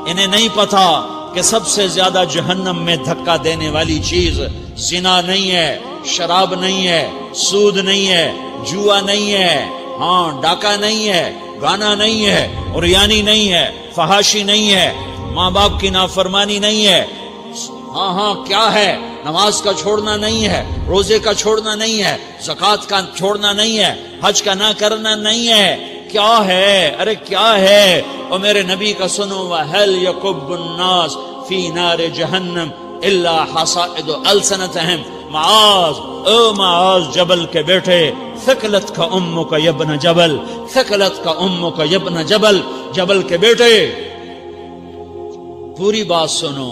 انہیں نہیں پتا کہ سب سے زیادہ جہنم میں دھکا دینے والی چیز زنا نہیں ہے، شراب نہیں ہے، سود نہیں ہے، جوا نہیں ہے، ہاں ڈاکہ نہیں ہے، گانا نہیں ہے، عریانی نہیں ہے، فحاشی نہیں ہے، ماں باپ کی نافرمانی نہیں ہے، ہاں کیا ہے، نماز کا چھوڑنا نہیں ہے، روزے کا چھوڑنا نہیں ہے، زکوٰۃ کا چھوڑنا نہیں ہے، حج کا نہ کرنا نہیں ہے، کیا ہے؟ ارے کیا ہے؟ اور میرے نبی کا سنو، وَهَلْ يَكُبُّ النَّاسُ فِي نَارِ جَهَنَّمَ إِلَّا حَصَائِدُ أَلْسِنَتِهِمْ۔ معاذ، او معاذ جبل کے بیٹے، ثقلت کا امک یا ابن جبل، ثقلت کا امک یا ابن جبل، جبل کے بیٹے پوری بات سنو،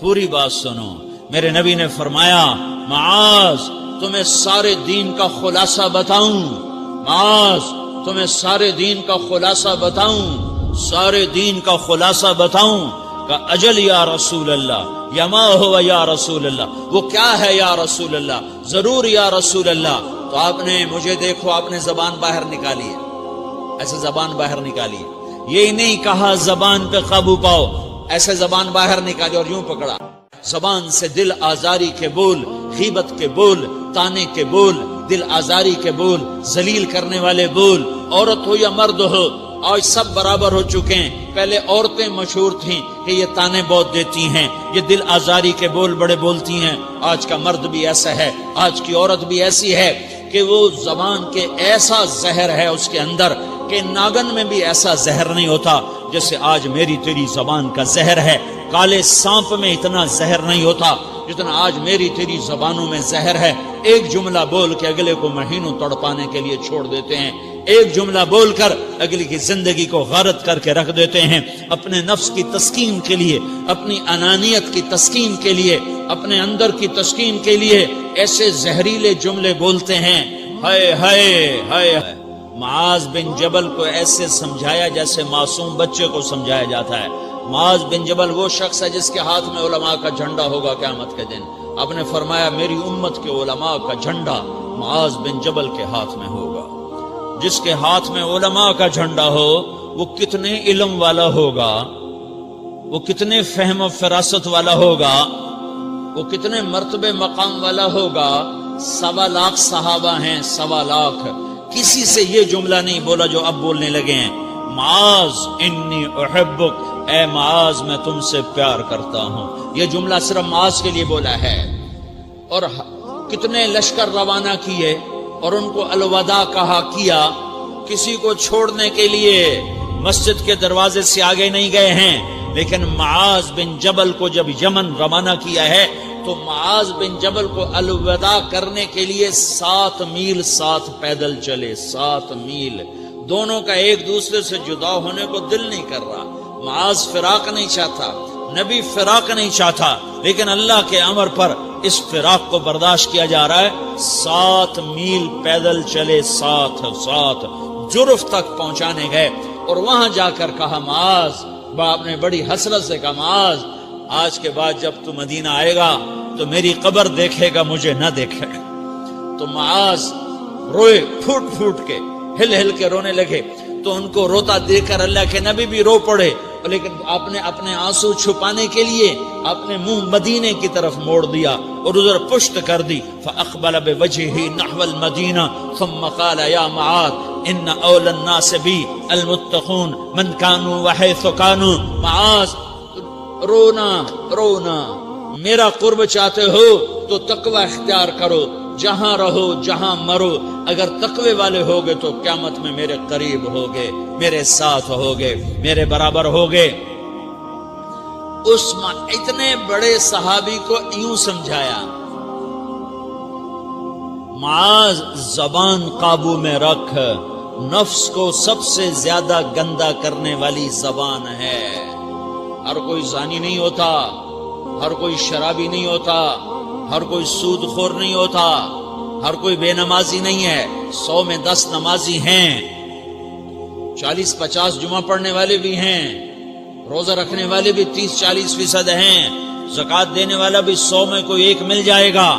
پوری بات سنو۔ میرے نبی نے فرمایا، معاذ تمہیں سارے دین کا خلاصہ بتاؤں، معاذ تمہیں سارے دین کا خلاصہ بتاؤں، سارے دین کا خلاصہ بتاؤں؟ کہ اجل یا رسول اللہ، یا ما ہوا یا رسول اللہ، وہ کیا ہے یا رسول اللہ؟ ضرور یا رسول اللہ۔ تو آپ نے مجھے دیکھو، آپ نے زبان باہر نکالی ہے، ایسے زبان باہر نکالی ہے، یہ نہیں کہا زبان پہ قابو پاؤ، ایسے زبان باہر نکالی اور یوں پکڑا۔ زبان سے دل آزاری کے بول، غیبت کے بول، تانے کے بول، دل آزاری کے بول، ذلیل کرنے والے بول، عورت ہو یا مرد ہو، آج سب برابر ہو چکے ہیں۔ پہلے عورتیں مشہور تھیں کہ یہ تانے بہت دیتی ہیں، یہ دل آزاری کے بول بڑے بولتی ہیں۔ آج کا مرد بھی ایسا ہے، آج کی عورت بھی ایسی ہے کہ وہ زبان کے ایسا زہر ہے اس کے اندر کہ ناگن میں بھی ایسا زہر نہیں ہوتا جیسے آج میری تیری زبان کا زہر ہے۔ کالے سانپ میں اتنا زہر نہیں ہوتا جتنا آج میری تیری زبانوں میں زہر ہے۔ ایک جملہ بول کے اگلے کو مہینوں تڑپانے کے لیے چھوڑ دیتے ہیں، ایک جملہ بول کر اگلی کی زندگی کو غارت کر کے رکھ دیتے ہیں، اپنے نفس کی تسکین کے لیے، اپنی انانیت کی تسکین کے لیے، اپنے اندر کی تسکین کے لیے ایسے زہریلے جملے بولتے ہیں۔ ہائے ہائے ہائے۔ معاذ بن جبل کو ایسے سمجھایا جیسے معصوم بچے کو سمجھایا جاتا ہے۔ معاذ بن جبل وہ شخص ہے جس کے ہاتھ میں علماء کا جھنڈا ہوگا قیامت کے دن۔ آپ نے فرمایا میری امت کے علماء کا جھنڈا معاذ بن جبل کے ہاتھ میں ہوگا۔ جس کے ہاتھ میں علماء کا جھنڈا ہو وہ کتنے علم والا ہوگا، وہ کتنے فہم و فراست والا ہوگا، وہ کتنے مرتبے مقام والا ہوگا۔ 1.25 لاکھ صحابہ ہیں، 1.25 لاکھ، کسی سے یہ جملہ نہیں بولا جو اب بولنے لگے ہیں۔ معاذ انی احبک، اے معاذ میں تم سے پیار کرتا ہوں، یہ جملہ صرف معاذ کے لیے بولا ہے۔ اور کتنے لشکر روانہ کیے اور ان کو الوداع کہا کیا، کسی کو چھوڑنے کے لیے مسجد کے دروازے سے آگے نہیں گئے ہیں، لیکن معاذ بن جبل کو جب یمن روانہ کیا ہے تو معاذ بن جبل کو الوداع کرنے کے لیے 7 میل 7 پیدل چلے، 7 میل۔ دونوں کا ایک دوسرے سے جدا ہونے کو دل نہیں کر رہا۔ معاذ فراق نہیں چاہتا، نبی فراق نہیں چاہتا، لیکن اللہ کے امر پر اس فراق کو برداشت کیا جا رہا ہے۔ 7 میل پیدل چلے، 7 جرف تک پہنچانے گئے اور وہاں جا کر کہا معاذ، باپ نے بڑی حسرت سے کہا معاذ آج کے بعد جب تو مدینہ آئے گا تو میری قبر دیکھے گا، مجھے نہ دیکھے گا۔ تو معاذ روئے، پھوٹ پھوٹ کے، ہل ہل کے رونے لگے۔ تو ان کو روتا دیکھ کر اللہ کے نبی بھی رو پڑے، لیکن آپ نے اپنے آنسو چھپانے کے لیے اپنے منہ مدینے کی طرف موڑ دیا اور ادھر پشت کر دی۔ فاقبل بوجهه نحو المدینہ ثم قال یا معاذ ان اول الناس بی المتقون من كانوا وحيث كانوا۔ معاذ رونا، میرا قرب چاہتے ہو تو تقوی اختیار کرو، جہاں رہو جہاں مرو، اگر تقوی والے ہوگے تو قیامت میں میرے قریب ہوگے، میرے ساتھ ہوگے، میرے برابر ہوگے۔ اس اتنے بڑے صحابی کو یوں سمجھایا، معاذ زبان قابو میں رکھ، نفس کو سب سے زیادہ گندا کرنے والی زبان ہے۔ ہر کوئی زانی نہیں ہوتا، ہر کوئی شرابی نہیں ہوتا، ہر کوئی سود خور نہیں ہوتا، ہر کوئی بے نمازی نہیں ہے۔ 100 میں 10 نمازی ہیں، 40-50 جمعہ پڑھنے والے بھی ہیں، روزہ رکھنے والے بھی 30-40% ہیں، زکوٰۃ دینے والا بھی 100 میں کوئی ایک مل جائے گا،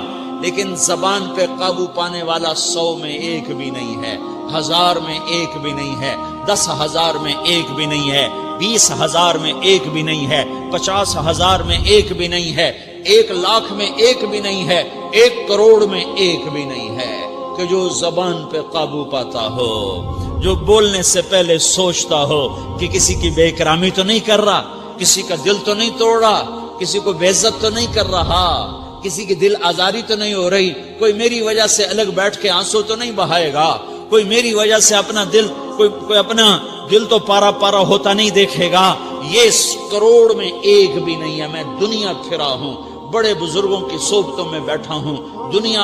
لیکن زبان پہ قابو پانے والا 100 میں ایک بھی نہیں ہے، 1000 میں ایک بھی نہیں ہے، 10,000 میں ایک بھی نہیں ہے۔ 20,000 میں ایک بھی نہیں ہے، 50,000 میں ایک بھی نہیں ہے، 1,00,000 میں ایک بھی نہیں ہے، 1 کروڑ میں ایک بھی نہیں ہے کہ جو زبان پہ قابو پاتا ہو، جو بولنے سے پہلے سوچتا ہو کہ کسی کی بے اکرامی تو نہیں کر رہا، کسی کا دل تو نہیں توڑ رہا، کسی کو بے عزت تو نہیں کر رہا، کسی کی دل آزاری تو نہیں ہو رہی، کوئی میری وجہ سے الگ بیٹھ کے آنسو تو نہیں بہائے گا، کوئی میری وجہ سے اپنا دل کوئی اپنا دل تو پارا پارا ہوتا نہیں دیکھے گا۔ یہ کروڑ میں ایک بھی نہیں ہے۔ میں دنیا پھرا ہوں، بڑے بزرگوں کی صحبتوں میں بیٹھا ہوں، دنیا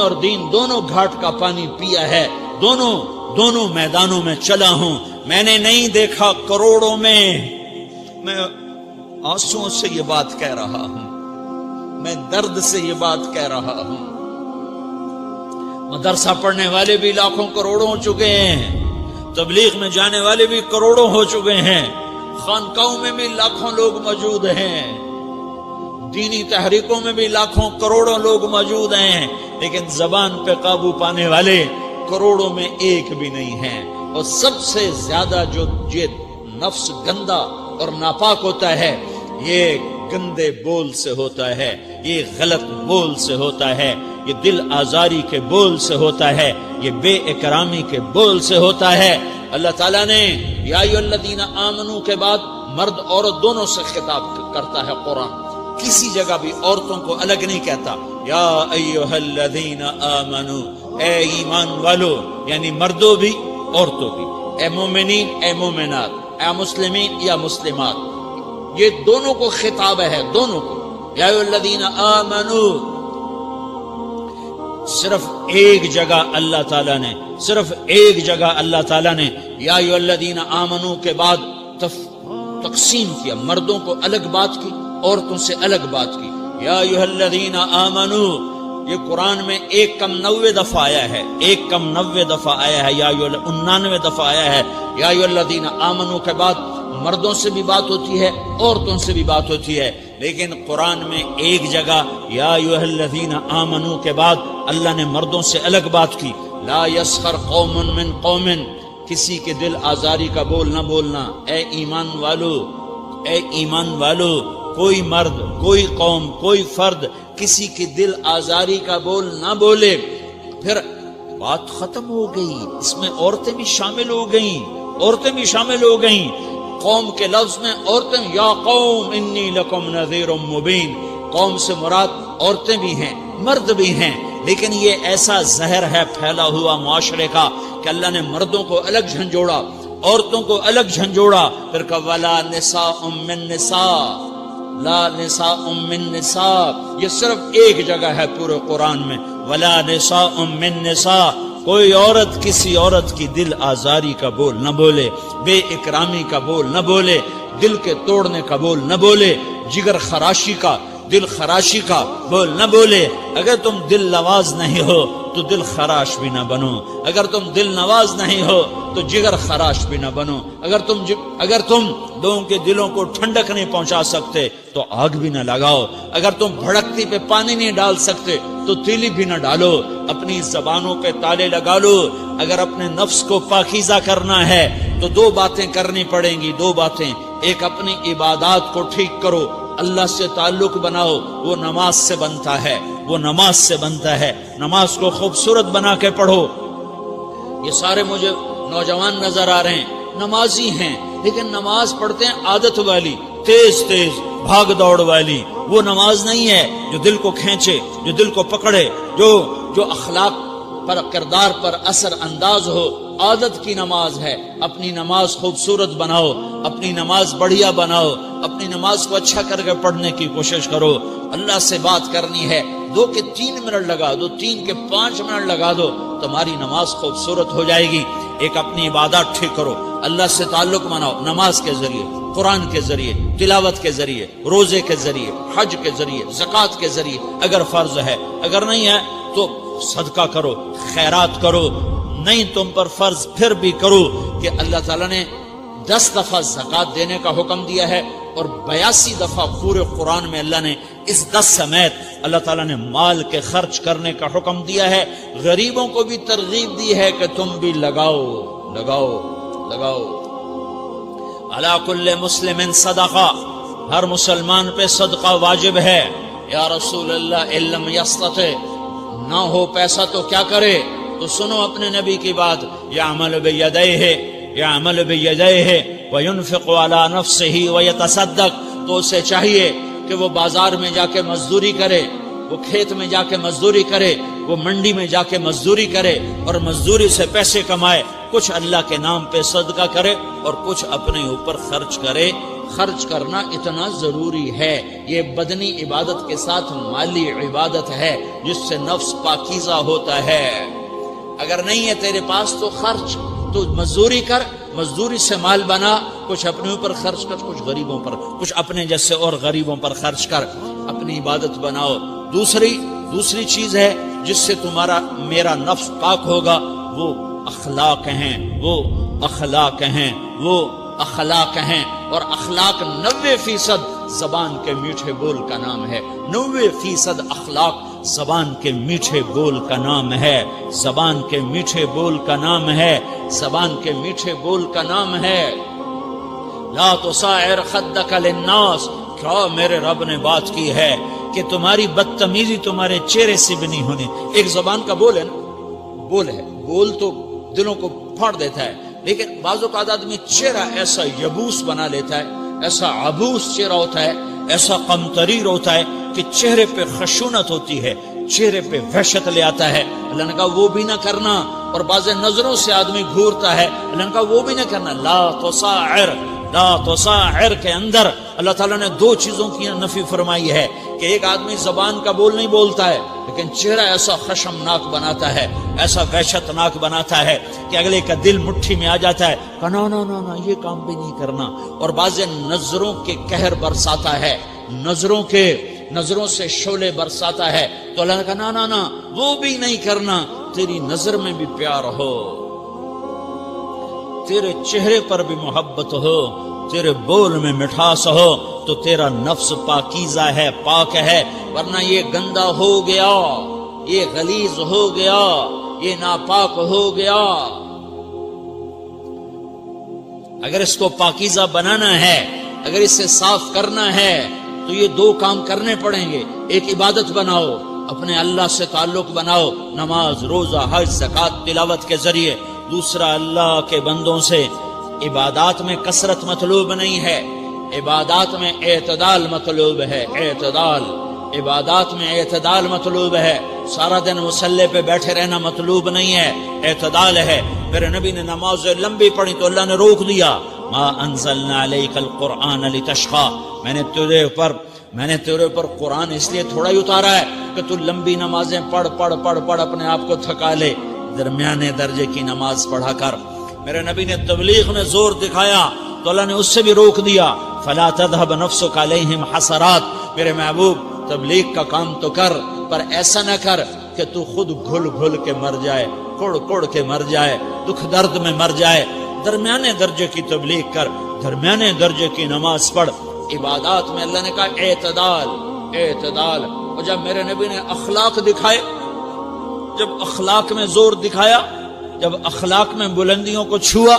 اور دین دونوں گھاٹ کا پانی پیا ہے، دونوں میدانوں میں چلا ہوں، میں نے نہیں دیکھا کروڑوں میں۔ میں آنسوؤں سے یہ بات کہہ رہا ہوں، میں درد سے یہ بات کہہ رہا ہوں۔ مدرسہ پڑھنے والے بھی لاکھوں کروڑوں ہو چکے ہیں، تبلیغ میں جانے والے بھی کروڑوں ہو چکے ہیں، خانقاہوں میں بھی لاکھوں لوگ موجود ہیں، دینی تحریکوں میں بھی لاکھوں کروڑوں لوگ موجود ہیں، لیکن زبان پہ قابو پانے والے کروڑوں میں ایک بھی نہیں ہیں۔ اور سب سے زیادہ جو یہ نفس گندا اور ناپاک ہوتا ہے، یہ گندے بول سے ہوتا ہے، یہ غلط بول سے ہوتا ہے، یہ دل آزاری کے بول سے ہوتا ہے، یہ بے اکرامی کے بول سے ہوتا ہے۔ اللہ تعالیٰ نے یا ایھا الذین آمنو کے بعد مرد عورت دونوں سے خطاب کرتا ہے قرآن، کسی جگہ بھی عورتوں کو الگ نہیں کہتا۔ یا ایھا الذین آمنو، اے ایمان والو، یعنی مردوں بھی عورتوں بھی، اے مومنین اے مومنات، اے مسلمین یا مسلمات، یہ دونوں کو خطاب ہے، دونوں کو۔ یا ایھا الذین آمنو، صرف ایک جگہ اللہ تعالیٰ نے یا ایھا الذین آمنو کے بعد تقسیم کیا، مردوں کو الگ بات کی، عورتوں سے الگ بات کی۔ یا ایھا الذین آمنو، یہ قرآن میں 1 دفعہ آیا ہے، 1 دفعہ آیا ہے، یا 99 دفعہ آیا ہے۔ یا ایھا الذین آمنو کے بعد مردوں سے بھی بات ہوتی ہے، عورتوں سے بھی بات ہوتی ہے، لیکن قرآن میں ایک جگہ یا ایھا الذین آمنو کے بعد اللہ نے مردوں سے الگ بات کی۔ لا یسخر قوم من قوم، کسی کے دل آزاری کا بول نہ بولنا۔ اے ایمان والو، کوئی مرد، کوئی قوم، کوئی فرد کسی کی دل آزاری کا بول نہ بولے۔ پھر بات ختم ہو گئی، اس میں عورتیں بھی شامل ہو گئیں، قوم کے لفظ میں عورتیں، یا قوم انی لکم نذیر مبین، قوم سے مراد عورتیں بھی ہیں، مرد بھی ہیں، لیکن یہ ایسا زہر ہے پھیلا ہوا معاشرے کا کہ اللہ نے مردوں کو الگ جھنجھوڑا، عورتوں کو الگ جھنجھوڑا، پھر کہا ولا نساء من نساء، لا نساء من نساء، یہ صرف ایک جگہ ہے پورے قرآن میں، ولا نساء من نساء، کوئی عورت کسی عورت کی دل آزاری کا بول نہ بولے، بے اکرامی کا بول نہ بولے، دل کے توڑنے کا بول نہ بولے، جگر خراشی کا، دل خراشی کا بول نہ بولے۔ اگر تم دل نواز نہیں ہو تو دل خراش بھی نہ بنو، اگر تم دل نواز نہیں ہو تو جگر خراش بھی نہ بنو، اگر تم لوگوں کے دلوں کو ٹھنڈک نہیں پہنچا سکتے تو آگ بھی نہ لگاؤ، اگر تم بھڑکتی پہ پانی نہیں ڈال سکتے تو تیلی بھی نہ ڈالو، اپنی زبانوں پہ تالے لگا لو۔ اگر اپنے نفس کو پاکیزہ کرنا ہے تو 2 باتیں کرنی پڑیں گی، 2 باتیں، ایک اپنی عبادات کو ٹھیک کرو، اللہ سے تعلق بناؤ، وہ نماز سے بنتا ہے، نماز کو خوبصورت بنا کے پڑھو۔ یہ سارے مجھے نوجوان نظر آ رہے ہیں، نمازی ہیں، لیکن نماز پڑھتے ہیں عادت والی، تیز بھاگ دوڑ والی، وہ نماز نہیں ہے جو دل کو کھینچے، جو دل کو پکڑے، جو اخلاق پر، کردار پر اثر انداز ہو۔ عادت کی نماز ہے، اپنی نماز خوبصورت بناؤ، اپنی نماز بڑھیا بناؤ، اپنی نماز کو اچھا کر کے پڑھنے کی کوشش کرو۔ اللہ سے بات کرنی ہے، 2 کے 3 منٹ لگا دو، 3 کے 5 منٹ لگا دو، تمہاری نماز خوبصورت ہو جائے گی۔ ایک اپنی عبادات ٹھیک کرو، اللہ سے تعلق بناؤ، نماز کے ذریعے، قرآن کے ذریعے، تلاوت کے ذریعے، روزے کے ذریعے، حج کے ذریعے، زکوٰۃ کے ذریعے، اگر فرض ہے، اگر نہیں ہے تو صدقہ کرو، خیرات کرو، نہیں تم پر فرض پھر بھی کرو کہ اللہ تعالیٰ نے 10 دفعہ زکوٰۃ دینے کا حکم دیا ہے، اور 82 دفعہ پورے قرآن میں اللہ نے اس 10 سمیت اللہ تعالیٰ نے مال کے خرچ کرنے کا حکم دیا ہے۔ غریبوں کو بھی ترغیب دی ہے کہ تم بھی لگاؤ۔ علی کل مسلم صدقہ، ہر مسلمان پہ صدقہ واجب ہے۔ یا رسول اللہ ان لم یستطع، نہ ہو پیسہ تو کیا کرے؟ تو سنو اپنے نبی کی بات، یعمل بیدیہ، یعمل بیدیہ وینفق علی نفسہ ویتصدق، تو اسے چاہیے کہ وہ بازار میں جا کے مزدوری کرے، وہ کھیت میں جا کے مزدوری کرے، وہ منڈی میں جا کے مزدوری کرے اور مزدوری سے پیسے کمائے، کچھ اللہ کے نام پہ صدقہ کرے اور کچھ اپنے اوپر خرچ کرے۔ خرچ کرنا اتنا ضروری ہے، یہ بدنی عبادت کے ساتھ مالی عبادت ہے جس سے نفس پاکیزہ ہوتا ہے۔ اگر نہیں ہے تیرے پاس تو خرچ، تو مزدوری کر، مزدوری سے مال بنا، کچھ اپنے اوپر خرچ کر، کچھ غریبوں پر، کچھ اپنے جیسے اور غریبوں پر خرچ کر، اپنی عبادت بناؤ۔ دوسری چیز ہے جس سے تمہارا میرا نفس پاک ہوگا، وہ اخلاق ہیں، وہ اخلاق ہیں، وہ اخلاق ہیں۔ اور اخلاق 90% زبان کے میٹھے بول کا نام ہے، 90% اخلاق زبان کے میٹھے بول کا نام ہے، زبان کے میٹھے بول کا نام ہے، زبان کے میٹھے بول کا نام ہے۔ لا تصاعر خدک للناس، کیا میرے رب نے بات کی ہے کہ تمہاری بدتمیزی تمہارے چہرے سے بھی نہیں ہونی۔ ایک زبان کا بول ہے نا، بول ہے، بول تو دلوں کو پھاڑ دیتا ہے، لیکن بعض اوقات آدمی چہرہ ایسا یبوس بنا لیتا ہے، ایسا عبوس چہرہ ہوتا ہے، ایسا قمطریر ہوتا ہے کہ چہرے پہ خشونت ہوتی ہے، چہرے پہ وحشت لے آتا ہے۔ اللہ نے کہا وہ بھی نہ کرنا، اور بعض نظروں سے آدمی گھورتا ہے، اللہ نے کہا وہ بھی نہ کرنا۔ لا تصاعر، لا تصاعر کے اندر اللہ تعالیٰ نے دو چیزوں کی نفی فرمائی ہے کہ ایک آدمی زبان کا بول نہیں بولتا ہے لیکن چہرہ ایسا خشمناک بناتا ہے، ایسا وحشتناک بناتا ہے کہ اگلے کا دل مٹھی میں آ جاتا ہے، نا نا نا نا یہ کام بھی نہیں کرنا۔ اور بعض نظروں کے قہر برساتا ہے، نظروں سے شعلے برساتا ہے، تو اللہ نے کہا نا نا نا وہ بھی نہیں کرنا۔ تیری نظر میں بھی پیار ہو، تیرے چہرے پر بھی محبت ہو، تیرے بول میں مٹھاس ہو، تو تیرا نفس پاکیزہ ہے، پاک ہے۔ ورنہ یہ گندا ہو گیا، یہ غلیظ ہو گیا، یہ ناپاک ہو گیا۔ اگر اس کو پاکیزہ بنانا ہے، اگر اسے صاف کرنا ہے تو یہ دو کام کرنے پڑیں گے۔ ایک عبادت بناؤ، اپنے اللہ سے تعلق بناؤ، نماز، روزہ، حج، زکوٰۃ، تلاوت کے ذریعے۔ دوسرا، اللہ کے بندوں سے عبادات میں کثرت مطلوب نہیں ہے، عبادات میں اعتدال مطلوب ہے، اعتدال، عبادات میں اعتدال مطلوب ہے۔ سارا دن مصلی پہ بیٹھے رہنا مطلوب نہیں ہے، اعتدال ہے۔ میرے نبی نے نماز لمبی پڑھی تو اللہ نے روک دیا، ما انزلنا علیک القرآن لتشقی، میں نے تیرے اوپر قرآن اس لیے تھوڑا ہی اتارا ہے کہ تو لمبی نمازیں پڑھ اپنے آپ کو تھکا لے، درمیانے درجے کی نماز پڑھا کر۔ میرے نبی نے تبلیغ میں زور دکھایا تو اللہ نے اس سے بھی روک دیا، فلا تذهب نفسك علیہم حسرات، میرے محبوب تبلیغ کا کام تو کر، پر ایسا نہ کر کہ تو خود گھل کے مر جائے، کڑ کے مر جائے، دکھ درد میں مر جائے۔ درمیانے درجے کی تبلیغ کر، درمیانے درجے کی نماز پڑھ۔ عبادات میں اللہ نے کہا اعتدال۔ اور جب میرے نبی نے اخلاق دکھائے، جب اخلاق میں زور دکھایا، جب اخلاق میں بلندیوں کو چھوا،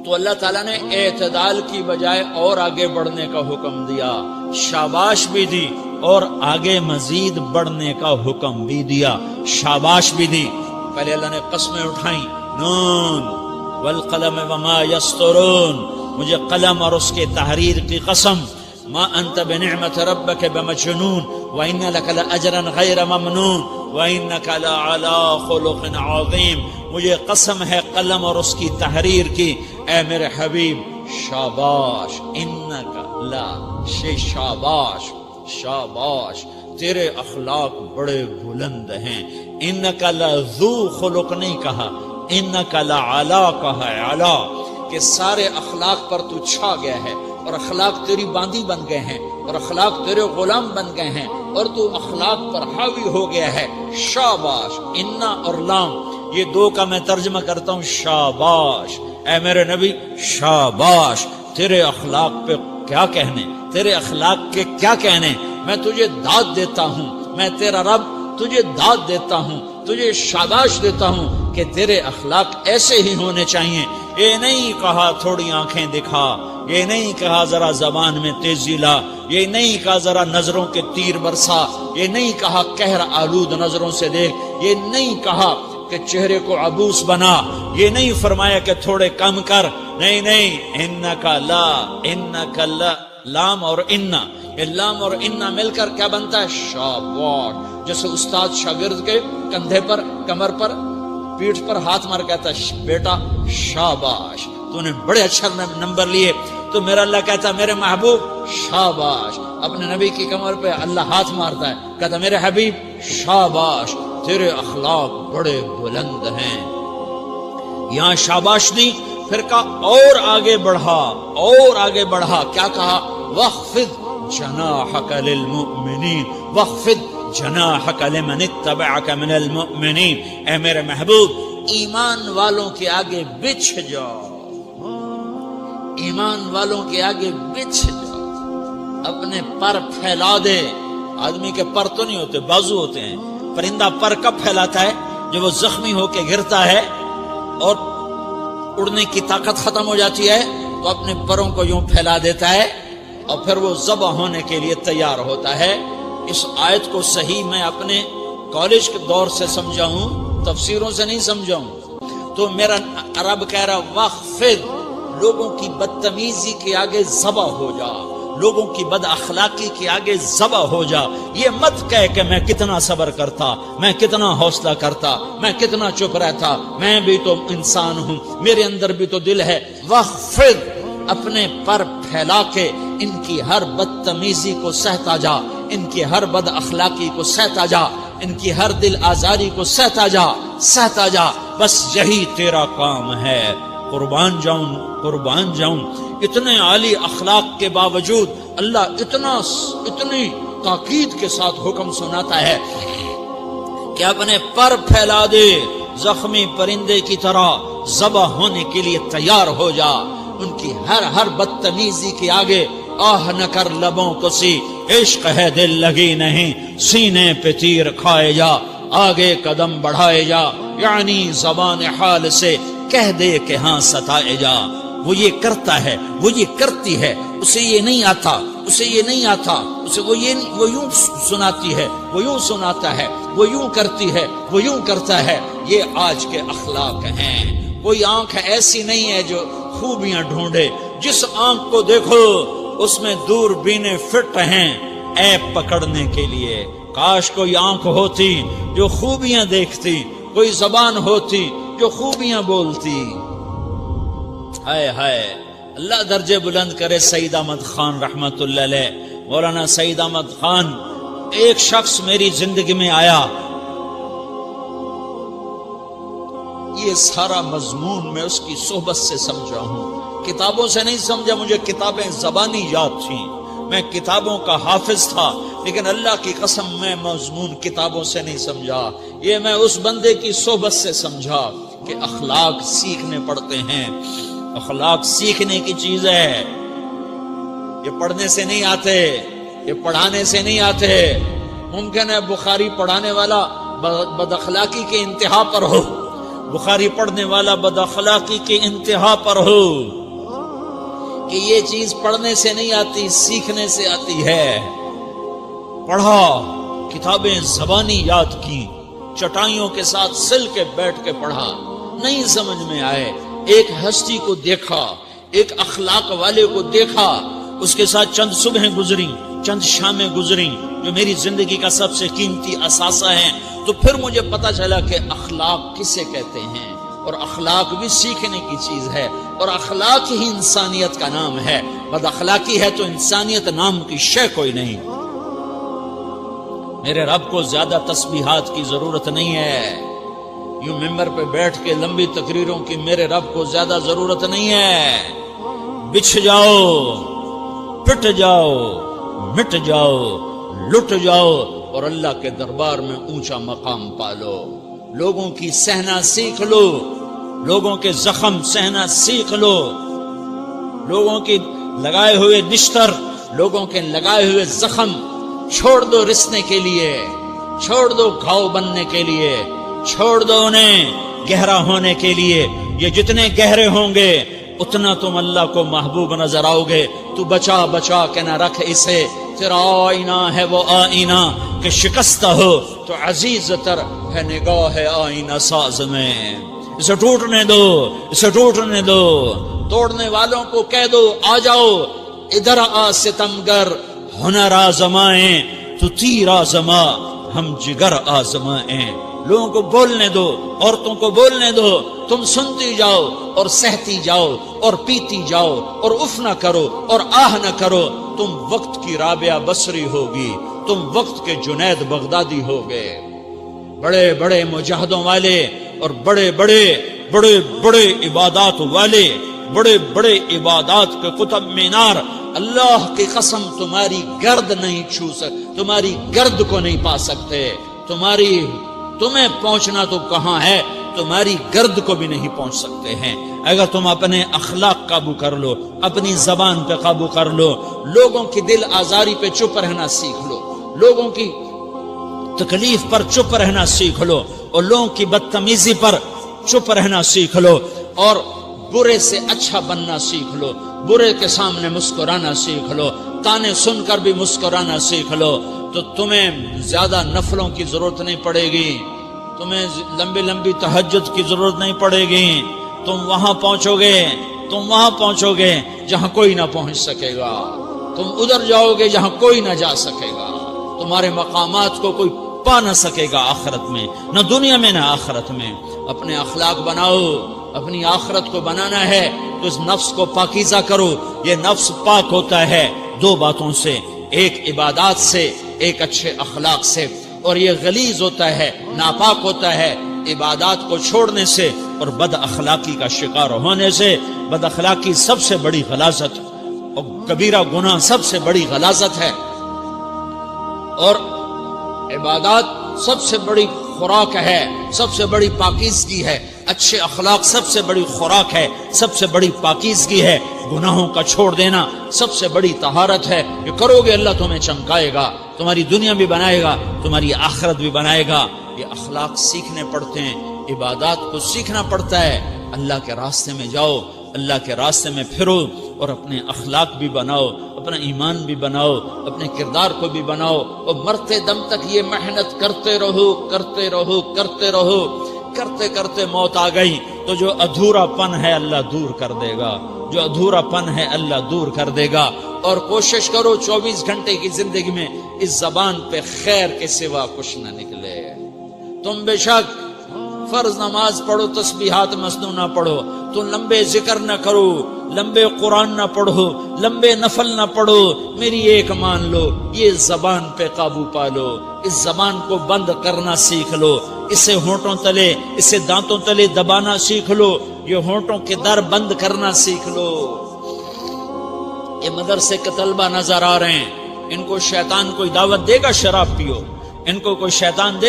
تو اللہ تعالیٰ نے اعتدال کی بجائے اور آگے بڑھنے کا حکم دیا، شاباش بھی دی اور آگے مزید بڑھنے کا حکم بھی دیا، شاباش بھی دی۔ پہلے اللہ نے قسمیں اٹھائیں، نون والقلم وما یسطرون، مجھے قلم اور اس کے تحریر کی قسم، ما انت بنعمت ربک بمجنون وان لک لاجرا غیر ممنون وانک لعلی خلق عظیم، مجھے قسم ہے قلم اور اس کی تحریر کی، اے میرے حبیب شاباش، انک لا شاباش، تیرے اخلاق بڑے بلند ہیں۔ انک لذو خلق نہیں کہا، انک لعلی کہا، علا، کہ سارے اخلاق پر تو چھا گیا ہے، اور اخلاق تیری باندی بن گئے ہیں، اور اخلاق تیرے غلام بن گئے ہیں، اور تو اخلاق پر حاوی ہو گیا ہے۔ شاباش، انا اور لام، یہ دو کا میں ترجمہ کرتا ہوں، شاباش، اے میرے نبی شاباش، تیرے اخلاق پہ کیا کہنے، تیرے اخلاق کے کیا کہنے، میں تجھے داد دیتا ہوں، میں تیرا رب تجھے داد دیتا ہوں، تجھے شاباش دیتا ہوں کہ تیرے اخلاق ایسے ہی ہونے چاہیے. یہ نہیں کہا تھوڑی آنکھیں دکھا، یہ نہیں کہا ذرا زبان میں تیزی لا، یہ نہیں کہا ذرا نظروں کے تیر برسا، یہ نہیں کہا قہر آلود نظروں سے دیکھ، یہ نہیں کہا کہ چہرے کو عبوس بنا، یہ نہیں فرمایا کہ تھوڑے کم کر. نہیں، انکا لا، لام اور انا، یہ لام اور انا مل کر کیا بنتا ہے؟ شاباش. جیسے استاد شاگرد کے کندھے پر، کمر پر، پیٹھ پر ہاتھ مار کہتا ہے بیٹا شاباش تو نے بڑے اچھا نمبر لیے. تو میرا اللہ کہتا ہے میرے محبوب شاباش. اپنے نبی کی کمر پہ اللہ ہاتھ مارتا ہے، کہتا میرے حبیب شاباش، تیرے اخلاق بڑے بلند ہیں. یہاں شاباش نہیں، پھر کہا اور آگے بڑھا. کیا کہا؟ وَخْفِضْ جَنَاحَكَ لِلْمُؤْمِنِينَ وَخْفِضْ جَنَاحَكَ لِمَنِ اتَّبَعَكَ مِنَ الْمُؤْمِنِينَ. اے میرے محبوب ایمان والوں کے آگے بچھ جاؤ، ایمان والوں کے آگے بچھ جاؤ، اپنے پر پھیلا دے. آدمی کے پر تو نہیں ہوتے، بازو ہوتے ہیں. پرندہ پر کب پھیلاتا ہے؟ جب وہ زخمی ہو کے گرتا ہے اور اڑنے کی طاقت ختم ہو جاتی ہے تو اپنے پروں کو یوں پھیلا دیتا ہے اور پھر وہ ذبح ہونے کے لیے تیار ہوتا ہے. اس آیت کو صحیح میں اپنے کالج کے دور سے سمجھا ہوں، تفسیروں سے نہیں سمجھا ہوں. تو میرا رب کہہ رہا وَخْفِضْ، لوگوں کی بدتمیزی کے آگے ذبح ہو جا، لوگوں کی بد اخلاقی کے آگے ذبح ہو جا. یہ مت کہہ کہ میں کتنا صبر کرتا، میں کتنا حوصلہ کرتا، میں کتنا چپ رہتا، میں بھی تو انسان ہوں، میرے اندر بھی تو دل ہے. وَخْفِضْ، اپنے پر پھیلا کے ان کی ہر بدتمیزی کو سہتا جا، ان کی ہر بد اخلاقی کو سہتا جا، ان کی ہر دل آزاری کو سہتا جا. بس یہی تیرا کام ہے. قربان جاؤں اتنے عالی اخلاق کے باوجود اللہ اتنی تاکید کے ساتھ حکم سناتا ہے کہ اپنے پر پھیلا دے، زخمی پرندے کی طرح ذبح ہونے کے لیے تیار ہو جا. ان کی ہر بدتمیزی کے آگے آہ نہ کر لبوں کو سی، عشق ہے دل لگی نہیں، سینے پہ تیر کھائے جا، آگے قدم بڑھائے جا، یعنی زبان حال سے کہہ دے کہ ہاں ستائے جا. وہ یہ کرتا ہے، وہ یہ کرتی ہے، اسے یہ نہیں آتا، اسے وہ یوں سناتی ہے، وہ یوں سناتا ہے، وہ یوں کرتی ہے، وہ یوں کرتا ہے. یہ آج کے اخلاق ہیں. کوئی آنکھ ایسی نہیں ہے جو خوبیاں ڈھونڈے. جس آنکھ کو دیکھو اس میں دور بینے فٹ ہیں عیب پکڑنے کے لیے. کاش کوئی آنکھ ہوتی جو خوبیاں دیکھتی، کوئی زبان ہوتی جو خوبیاں بولتی. ہائے اللہ درجے بلند کرے سعید احمد خان رحمت اللہ علیہ. مولانا سعید احمد خان ایک شخص میری زندگی میں آیا، یہ سارا مضمون میں اس کی صحبت سے سمجھا ہوں، کتابوں سے نہیں سمجھا. مجھے کتابیں زبانی یاد تھیں، میں کتابوں کا حافظ تھا، لیکن اللہ کی قسم میں مضمون کتابوں سے نہیں سمجھا. یہ میں اس بندے کی صحبت سے سمجھا کہ اخلاق سیکھنے پڑتے ہیں. اخلاق سیکھنے کی چیز ہے، یہ پڑھنے سے نہیں آتے، یہ پڑھانے سے نہیں آتے. ممکن ہے بخاری پڑھانے والا بد اخلاقی کے انتہا پر ہو، بخاری پڑھنے والا بد اخلاقی کے انتہا پر ہو، کہ یہ چیز پڑھنے سے نہیں آتی، سیکھنے سے آتی ہے. پڑھا، کتابیں زبانی یاد کی، چٹائیوں کے ساتھ سل کے بیٹھ کے پڑھا، نہیں سمجھ میں آئے. ایک ہستی کو دیکھا، ایک اخلاق والے کو دیکھا، اس کے ساتھ چند صبحیں گزری، چند شامیں گزری جو میری زندگی کا سب سے قیمتی اثاثہ ہیں. تو پھر مجھے پتا چلا کہ اخلاق کسے کہتے ہیں، اور اخلاق بھی سیکھنے کی چیز ہے، اور اخلاق ہی انسانیت کا نام ہے. بد اخلاقی ہے تو انسانیت نام کی شے کوئی نہیں. میرے رب کو زیادہ تسبیحات کی ضرورت نہیں ہے، یوں ممبر پہ بیٹھ کے لمبی تقریروں کی میرے رب کو زیادہ ضرورت نہیں ہے. بچھ جاؤ، پٹ جاؤ، مٹ جاؤ، لٹ جاؤ اور اللہ کے دربار میں اونچا مقام پالو. لوگوں کی سہنا سیکھ لو، لوگوں کے زخم سہنا سیکھ لو، لوگوں کی لگائے ہوئے نشتر، لوگوں کے لگائے ہوئے زخم چھوڑ دو رسنے کے لیے، چھوڑ دو گھاؤ بننے کے لیے، چھوڑ دو انہیں گہرا ہونے کے لیے یہ جتنے گہرے ہوں گے اتنا تم اللہ کو محبوب نظر آؤ گے. تو بچا بچا کے نہ رکھ اسے، تیرا آئینہ ہے وہ آئینہ کہ شکستہ ہو تو عزیز تر ہے نگاہ آئینہ ساز میں. اسے ٹوٹنے دو، اسے ٹوٹنے دو. توڑنے والوں کو کہہ دو آ جاؤ ادھر آ ستمگر، ہنر آزمائیں تو تیر آزما، ہم جگر آزمائیں. لوگوں کو بولنے دو، عورتوں کو بولنے دو. تم سنتی جاؤ اور سہتی جاؤ اور پیتی جاؤ اور اف نہ کرو اور آہ نہ کرو. تم وقت کی رابعہ بصری ہوگی، تم وقت کے جنید بغدادی ہوگے. بڑے بڑے مجاہدوں والے اور بڑے بڑے بڑے بڑے عبادات والے، بڑے بڑے عبادات کے قطب مینار، اللہ کی قسم تمہاری گرد نہیں چھو سکتے، تمہاری گرد کو نہیں پا سکتے. تمہیں پہنچنا تو کہاں ہے، تمہاری گرد کو بھی نہیں پہنچ سکتے ہیں. اگر تم اپنے اخلاق قابو کر لو، اپنی زبان پہ قابو کر لو، لوگوں کی دل آزاری پہ چپ رہنا سیکھ لو، لوگوں کی تکلیف پر چپ رہنا سیکھ لو، اور لوگوں کی بدتمیزی پر چپ رہنا سیکھ لو، اور برے سے اچھا بننا سیکھ لو، برے کے سامنے مسکرانا سیکھ لو، تانے سن کر بھی مسکرانا سیکھ لو، تو تمہیں زیادہ نفلوں کی ضرورت نہیں پڑے گی، تمہیں لمبی لمبی تہجد کی ضرورت نہیں پڑے گی. تم وہاں پہنچو گے جہاں کوئی نہ پہنچ سکے گا. تم ادھر جاؤ گے جہاں کوئی نہ جا سکے گا. تمہارے مقامات کو کوئی پا نہ سکے گا آخرت میں، نہ دنیا میں نہ آخرت میں. اپنے اخلاق بناؤ، اپنی آخرت کو بنانا ہے تو اس نفس کو پاکیزہ کرو. یہ نفس پاک ہوتا ہے دو باتوں سے، ایک عبادات سے، ایک اچھے اخلاق سے، اور یہ غلیظ ہوتا ہے، ناپاک ہوتا ہے عبادات کو چھوڑنے سے اور بد اخلاقی کا شکار ہونے سے. بد اخلاقی سب سے بڑی غلاظت اور کبیرہ گناہ سب سے بڑی غلاظت ہے، اور عبادات سب سے بڑی خوراک ہے، سب سے بڑی پاکیزگی ہے. اچھے اخلاق سب سے بڑی خوراک ہے، سب سے بڑی پاکیزگی ہے. گناہوں کا چھوڑ دینا سب سے بڑی طہارت ہے. یہ کرو گے اللہ تمہیں چمکائے گا، تمہاری دنیا بھی بنائے گا، تمہاری آخرت بھی بنائے گا. یہ اخلاق سیکھنے پڑتے ہیں، عبادات کو سیکھنا پڑتا ہے. اللہ کے راستے میں جاؤ، اللہ کے راستے میں پھرو، اور اپنے اخلاق بھی بناؤ، اپنا ایمان بھی بناؤ، اپنے کردار کو بھی بناؤ، اور مرتے دم تک یہ محنت کرتے رہو کرتے رہو کرتے رہو. کرتے کرتے موت آ گئی تو جو ادھورا پن ہے اللہ دور کر دے گا، جو ادھورا پن ہے اللہ دور کر دے گا. اور کوشش کرو 24 گھنٹے کی زندگی میں اس زبان پہ خیر کے سوا کچھ نہ نکلے. تم بے شک فرض نماز پڑھو، تسبیحات مسنون نہ پڑھو، تو لمبے ذکر نہ کرو، لمبے قرآن نہ پڑھو، لمبے نفل نہ پڑھو. میری ایک مان لو، یہ زبان پہ قابو پا لو، اس زبان کو بند کرنا سیکھ لو، اسے ہونٹوں تلے، اسے دانتوں تلے دبانا سیکھ لو، یہ ہونٹوں کے در بند کرنا سیکھ لو. یہ مدرسے کے طلبہ نظر آ رہے ہیں، ان کو شیطان کوئی دعوت دے گا شراب پیو، ان کو کوئی شیطان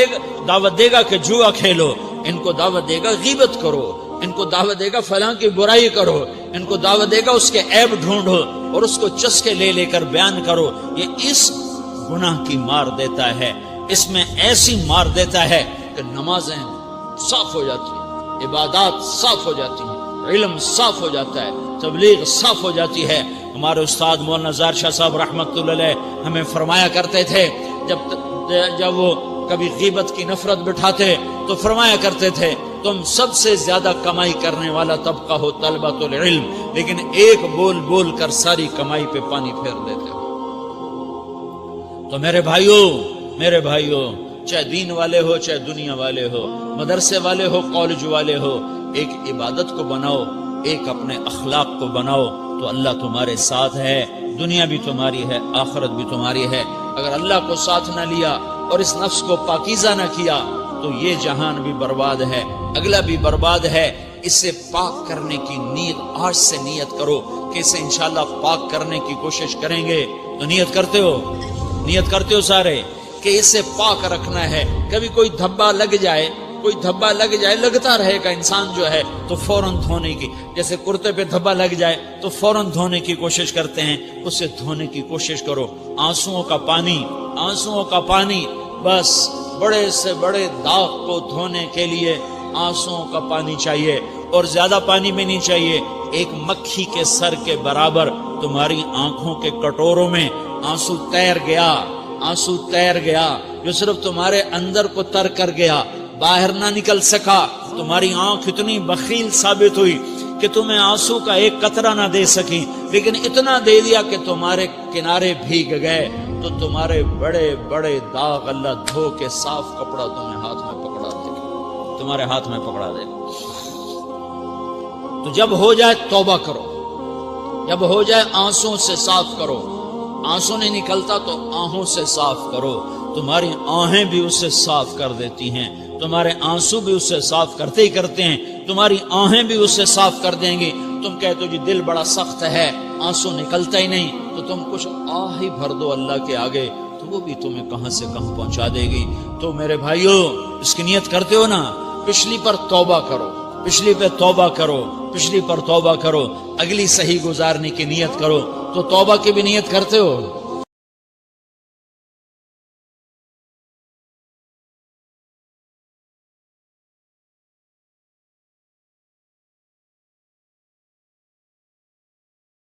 دعوت دے گا کہ جوا کھیلو، ان کو دعوت دے گا غیبت کرو، ان کو دعوت دے گا فلاں کی برائی کرو، ان کو دعوت دے گا اس کے عیب ڈھونڈو اور اس کو چسکے لے لے کر بیان کرو. یہ اس گناہ کی مار دیتا ہے، اس میں ایسی مار دیتا ہے کہ نمازیں صاف ہو جاتی ہیں، عبادات صاف ہو جاتی ہیں، علم صاف ہو جاتا ہے، تبلیغ صاف ہو جاتی ہے. ہمارے استاد مولانا زار شاہ صاحب رحمۃ اللہ علیہ ہمیں فرمایا کرتے تھے، جب وہ کبھی غیبت کی نفرت بٹھاتے تو فرمایا کرتے تھے تم سب سے زیادہ کمائی کرنے والا طبقہ ہو طلبۃ العلم، لیکن ایک بول بول کر ساری کمائی پہ پانی پھیر دیتے ہو. تو میرے بھائیوں چاہے دین والے ہو، چاہے دنیا والے ہو، مدرسے والے ہو، کالج والے ہو، ایک عبادت کو بناؤ، ایک اپنے اخلاق کو بناؤ، تو اللہ تمہارے ساتھ ہے. دنیا بھی تمہاری ہے، آخرت بھی تمہاری ہے. اگر اللہ کو ساتھ نہ لیا اور اس نفس کو پاکیزہ نہ کیا تو یہ جہان بھی برباد ہے، اگلا بھی برباد ہے. اسے پاک کرنے کی نیت آج سے نیت کرو کہ اسے انشاءاللہ پاک کرنے کی کوشش کریں گے. تو نیت کرتے ہو سارے کہ اسے پاک رکھنا ہے. کبھی کوئی دھبا لگ جائے، لگتا رہے گا انسان جو ہے تو فوراً دھونے کی، جیسے کرتے پہ دھبا لگ جائے تو فوراً دھونے کی کوشش کرتے ہیں، اسے دھونے کی کوشش کرو. آنسوؤں کا پانی بس بڑے سے بڑے داغ کو دھونے کے لیے آنسوؤں کا پانی چاہیے، اور زیادہ پانی بھی نہیں چاہیے، ایک مکھی کے سر کے برابر تمہاری آنکھوں کے کٹوروں میں آنسو تیر گیا، آنسو تیر گیا، جو صرف تمہارے اندر کو تر کر گیا، باہر نہ نکل سکا۔ تمہاری آنکھ اتنی بخیل ثابت ہوئی کہ تمہیں آنسو کا ایک قطرہ نہ دے سکی، لیکن اتنا دے دیا کہ تمہارے کنارے بھیگ گئے، تو تمہارے بڑے بڑے داغ اللہ دھو کے صاف کپڑا تمہیں ہاتھ میں پکڑا دے گا، تمہارے ہاتھ میں پکڑا دے گا۔ تو جب ہو جائے توبہ کرو، جب ہو جائے آنسوں سے صاف کرو، آنسو نہیں نکلتا تو آہوں سے صاف کرو، تمہاری آہیں بھی اسے صاف کر دیتی ہیں، تمہارے آنسو بھی اسے صاف کرتے ہی کرتے ہیں، تمہاری آہیں بھی اسے صاف کر دیں گی۔ تم کہتے ہو جی دل بڑا سخت ہے، آنسو نکلتا ہی نہیں، تو تم کچھ آہ ہی بھر دو اللہ کے آگے، تو وہ بھی تمہیں کہاں سے کہاں پہنچا دے گی۔ تو میرے بھائیو، اس کی نیت کرتے ہو نا، پچھلی پر توبہ کرو، پچھلی پہ توبہ کرو، پچھلی پر توبہ کرو، اگلی صحیح گزارنے کی نیت کرو۔ تو توبہ کی بھی نیت کرتے ہو؟